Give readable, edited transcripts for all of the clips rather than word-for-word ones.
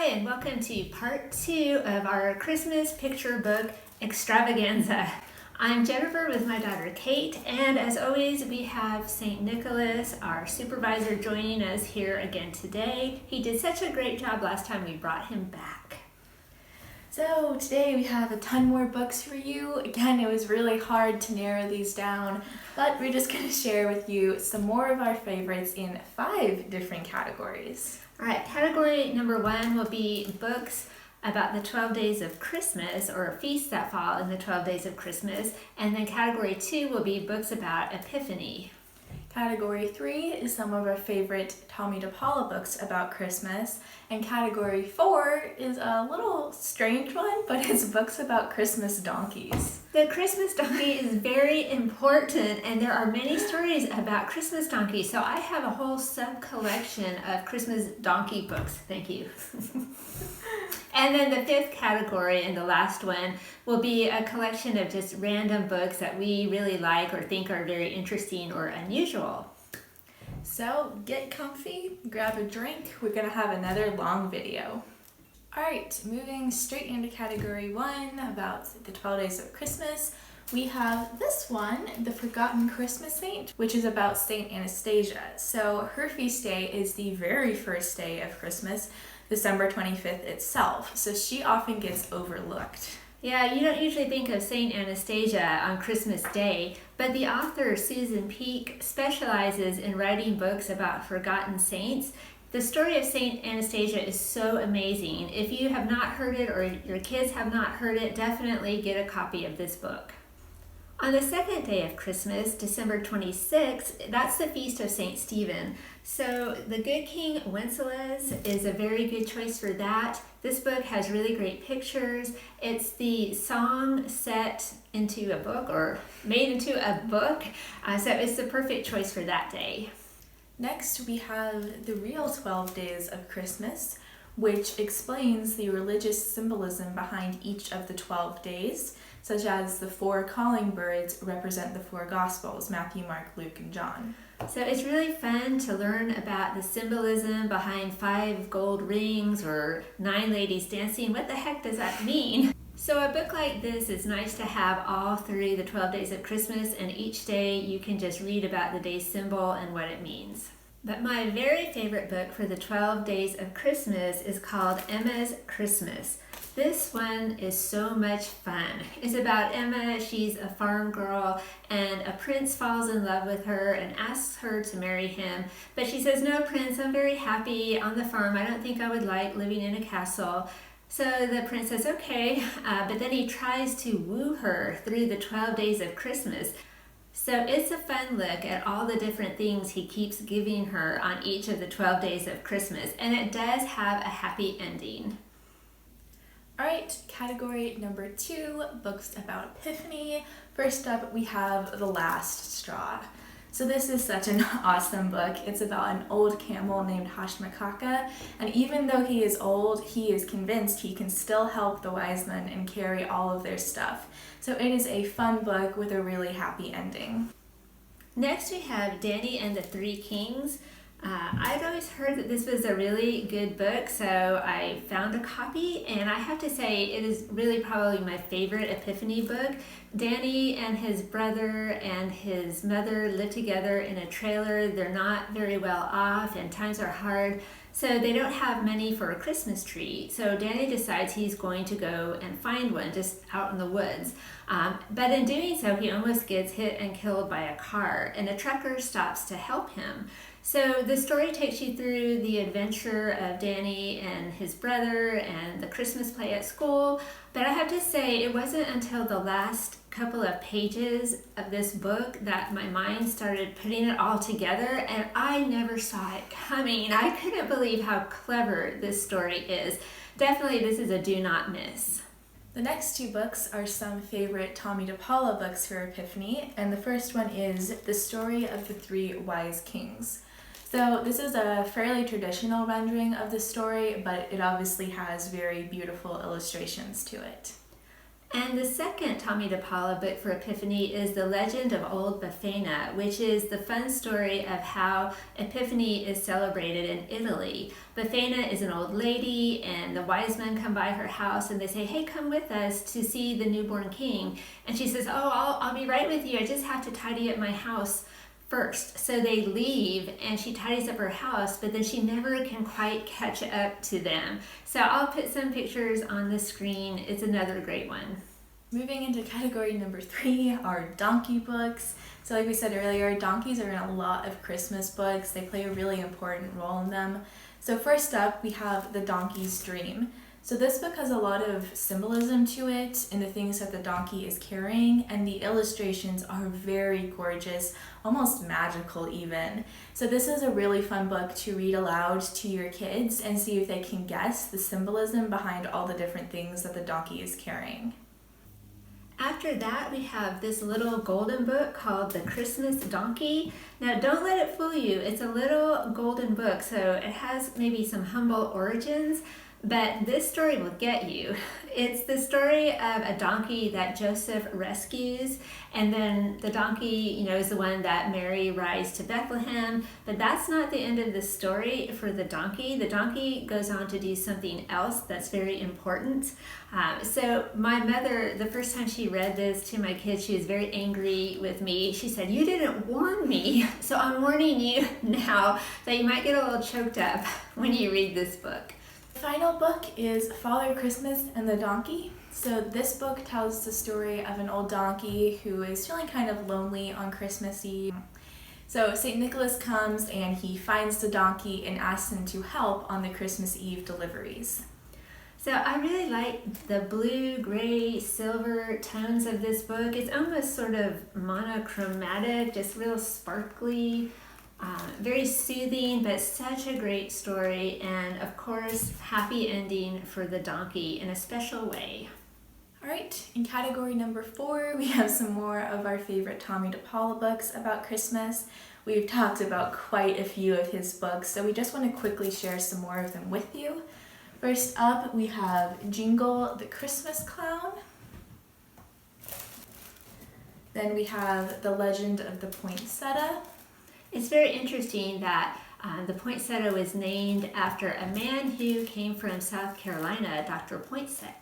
Hi, and welcome to part 2 of our Christmas picture book, Extravaganza. I'm Jennifer with my daughter Kate, and as always we have St. Nicholas, our supervisor, joining us here again today. He did such a great job last time we brought him back. So today we have a ton more books for you. Again, it was really hard to narrow these down, but we're just going to share with you some more of our favorites in 5 different categories. All right, category number 1 will be books about the 12 days of Christmas, or feasts that fall in the 12 days of Christmas. And then category 2 will be books about Epiphany. Category 3 is some of our favorite TOMIE to PAOLA books about Christmas. And category 4 is a little strange one, but it's books about Christmas donkeys. The Christmas donkey is very important, and there are many stories about Christmas donkeys. So I have a whole sub-collection of Christmas donkey books. Thank you. And then the 5th category, and the last one, will be a collection of just random books that we really like or think are very interesting or unusual. So get comfy, grab a drink. We're going to have another long video. Alright, moving straight into category 1 about the 12 days of Christmas. We have this one, The Forgotten Christmas Saint, which is about Saint Anastasia. So her feast day is the very first day of Christmas, December 25th itself. So she often gets overlooked. Yeah, you don't usually think of Saint Anastasia on Christmas Day, but the author Susan Peake specializes in writing books about forgotten saints. The story of Saint Anastasia is so amazing. If you have not heard it or your kids have not heard it, definitely get a copy of this book. On the 2nd day of Christmas, December 26th, that's the feast of St. Stephen. So the good King Wenceslas is a very good choice for that. This book has really great pictures. It's the song set into a book or made into a book, so it's the perfect choice for that day. Next, we have The Real 12 Days of Christmas, which explains the religious symbolism behind each of the 12 days, such as the 4 calling birds represent the 4 Gospels, Matthew, Mark, Luke, and John. So it's really fun to learn about the symbolism behind 5 gold rings or 9 ladies dancing. What the heck does that mean? So a book like this is nice to have all through the 12 days of Christmas, and each day you can just read about the day's symbol and what it means. But my very favorite book for the 12 days of Christmas is called Emma's Christmas. This one is so much fun. It's about Emma. She's a farm girl, and a prince falls in love with her and asks her to marry him. But she says, "No, prince, I'm very happy on the farm. I don't think I would like living in a castle." So the prince says, okay, but then he tries to woo her through the 12 days of Christmas. So it's a fun look at all the different things he keeps giving her on each of the 12 days of Christmas, and it does have a happy ending. Alright, category number 2, books about Epiphany. First up, we have The Last Straw. So this is such an awesome book. It's about an old camel named Hashmakaka, and even though he is old, he is convinced he can still help the wise men and carry all of their stuff. So it is a fun book with a really happy ending. Next we have Danny and the 3 Kings. I'd always heard that this was a really good book, so I found a copy, and I have to say it is really probably my favorite Epiphany book. Danny and his brother and his mother live together in a trailer. They're not very well off, and times are hard, so they don't have money for a Christmas tree. So Danny decides he's going to go and find one just out in the woods. But in doing so, he almost gets hit and killed by a car, and a trucker stops to help him. So the story takes you through the adventure of Danny and his brother and the Christmas play at school. But I have to say, it wasn't until the last couple of pages of this book that my mind started putting it all together, and I never saw it coming. I couldn't believe how clever this story is. Definitely, this is a do not miss. The next 2 books are some favorite TOMIE to PAOLA books for Epiphany, and the first one is The Story of the 3 Wise Kings. So this is a fairly traditional rendering of the story, but it obviously has very beautiful illustrations to it. And the second Tomie de Paula book for Epiphany is The Legend of Old Befana, which is the fun story of how Epiphany is celebrated in Italy. Befana is an old lady, and the wise men come by her house and they say, hey, come with us to see the newborn king. And she says, oh, I'll be right with you. I just have to tidy up my house first. So they leave and she tidies up her house, but then she never can quite catch up to them. So I'll put some pictures on the screen. It's another great one. Moving into category number 3 are donkey books. So like we said earlier, donkeys are in a lot of Christmas books. They play a really important role in them. So first up, we have The Donkey's Dream. So this book has a lot of symbolism to it in the things that the donkey is carrying, and the illustrations are very gorgeous, almost magical even. So this is a really fun book to read aloud to your kids and see if they can guess the symbolism behind all the different things that the donkey is carrying. After that, we have this little golden book called The Christmas Donkey. Now, don't let it fool you. It's a little golden book, so it has maybe some humble origins, but this story will get you. It's the story of a donkey that Joseph rescues, and then the donkey, is the one that Mary rides to Bethlehem, but that's not the end of the story for the donkey. The donkey goes on to do something else that's very important. So my mother, the first time she read this to my kids, she was very angry with me. She said, you didn't warn me, so I'm warning you now that you might get a little choked up when you read this book. The final book is Father Christmas and the Donkey. So this book tells the story of an old donkey who is feeling kind of lonely on Christmas Eve. So St. Nicholas comes and he finds the donkey and asks him to help on the Christmas Eve deliveries. So I really like the blue, gray, silver tones of this book. It's almost sort of monochromatic, just real sparkly. Very soothing, but such a great story, and of course, happy ending for the donkey in a special way. All right, in category number 4, we have some more of our favorite Tomie de Paula books about Christmas. We've talked about quite a few of his books, so we just want to quickly share some more of them with you. First up, we have Jingle the Christmas Clown. Then we have The Legend of the Poinsettia. It's very interesting that the poinsettia was named after a man who came from South Carolina, Dr. Poinsett.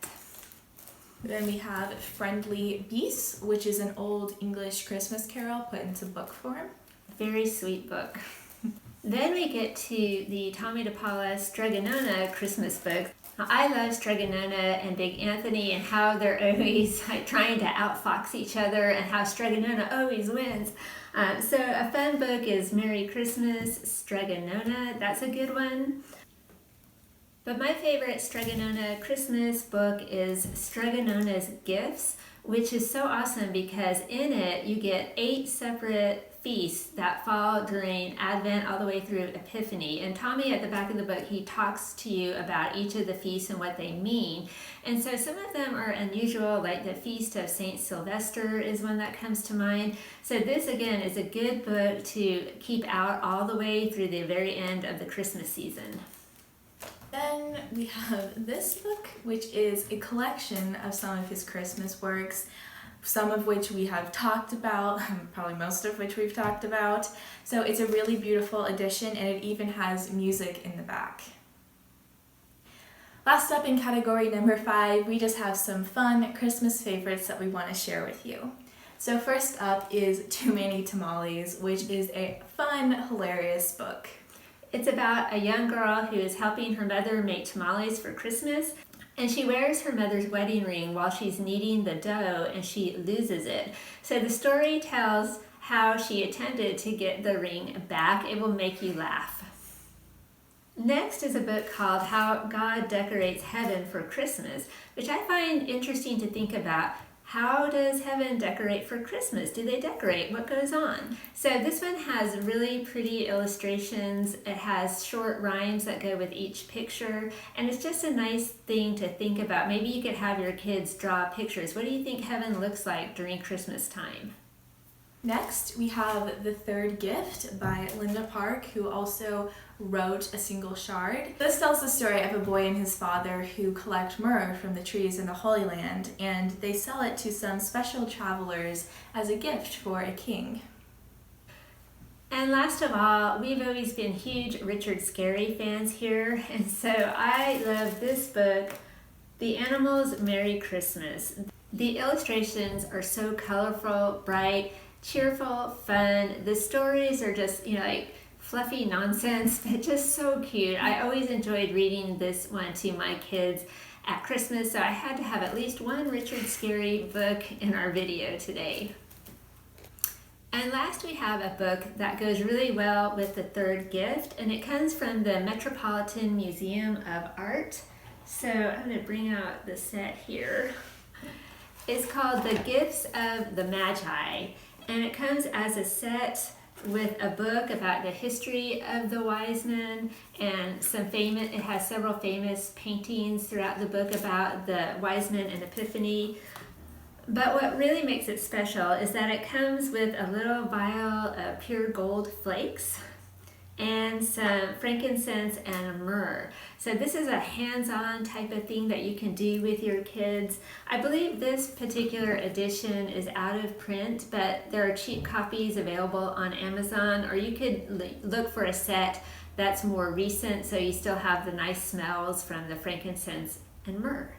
Then we have Friendly Beasts, which is an old English Christmas carol put into book form. Very sweet book. Then we get to the Tomie de Paula Strega Nona Christmas books. Now, I love Strega Nona and Big Anthony and how they're always trying to outfox each other and how Strega Nona always wins. So a fun book is Merry Christmas, Strega Nona. That's a good one. But my favorite Strega Nona Christmas book is Strega Nona's Gifts, which is so awesome because in it you get 8 separate feasts that fall during Advent all the way through Epiphany. And Tomie, at the back of the book, he talks to you about each of the feasts and what they mean. And so some of them are unusual, like the Feast of Saint Sylvester is one that comes to mind. So this, again, is a good book to keep out all the way through the very end of the Christmas season. Then we have this book, which is a collection of some of his Christmas works, some of which we have talked about, probably most of which we've talked about. So it's a really beautiful edition, and it even has music in the back. Last up in category number 5, we just have some fun Christmas favorites that we want to share with you. So first up is Too Many Tamales, which is a fun, hilarious book. It's about a young girl who is helping her mother make tamales for Christmas, and she wears her mother's wedding ring while she's kneading the dough and she loses it. So the story tells how she attempted to get the ring back. It will make you laugh. Next is a book called How God Decorates Heaven for Christmas, which I find interesting to think about. How does heaven decorate for Christmas? Do they decorate? What goes on? So this one has really pretty illustrations. It has short rhymes that go with each picture, and it's just a nice thing to think about. Maybe you could have your kids draw pictures. What do you think heaven looks like during Christmas time? Next, we have The Third Gift by Linda Park, who also wrote A Single Shard. This tells the story of a boy and his father who collect myrrh from the trees in the Holy Land, and they sell it to some special travelers as a gift for a king. And last of all, we've always been huge Richard Scarry fans here, and so I love this book, The Animals Merry Christmas. The illustrations are so colorful, bright, cheerful, fun. The stories are just, like fluffy nonsense, but just so cute. I always enjoyed reading this one to my kids at Christmas, so I had to have at least one Richard Scarry book in our video today. And last we have a book that goes really well with The Third Gift, and it comes from the Metropolitan Museum of Art. So I'm going to bring out the set here. It's called The Gifts of the Magi, and it comes as a set with a book about the history of the wise men and it has several famous paintings throughout the book about the wise men and Epiphany. But what really makes it special is that it comes with a little vial of pure gold flakes and some frankincense and myrrh. So this is a hands-on type of thing that you can do with your kids. I believe this particular edition is out of print, but there are cheap copies available on Amazon, or you could look for a set that's more recent so you still have the nice smells from the frankincense and myrrh.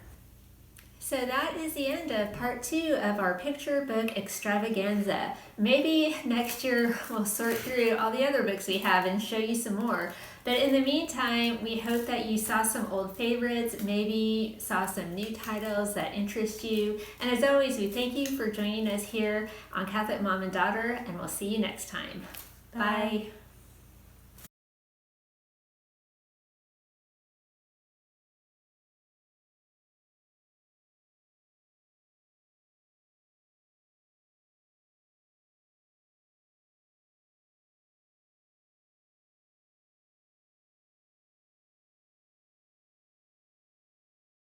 So that is the end of part 2 of our picture book extravaganza. Maybe next year we'll sort through all the other books we have and show you some more. But in the meantime, we hope that you saw some old favorites, maybe saw some new titles that interest you. And as always, we thank you for joining us here on Catholic Mom and Daughter, and we'll see you next time. Bye.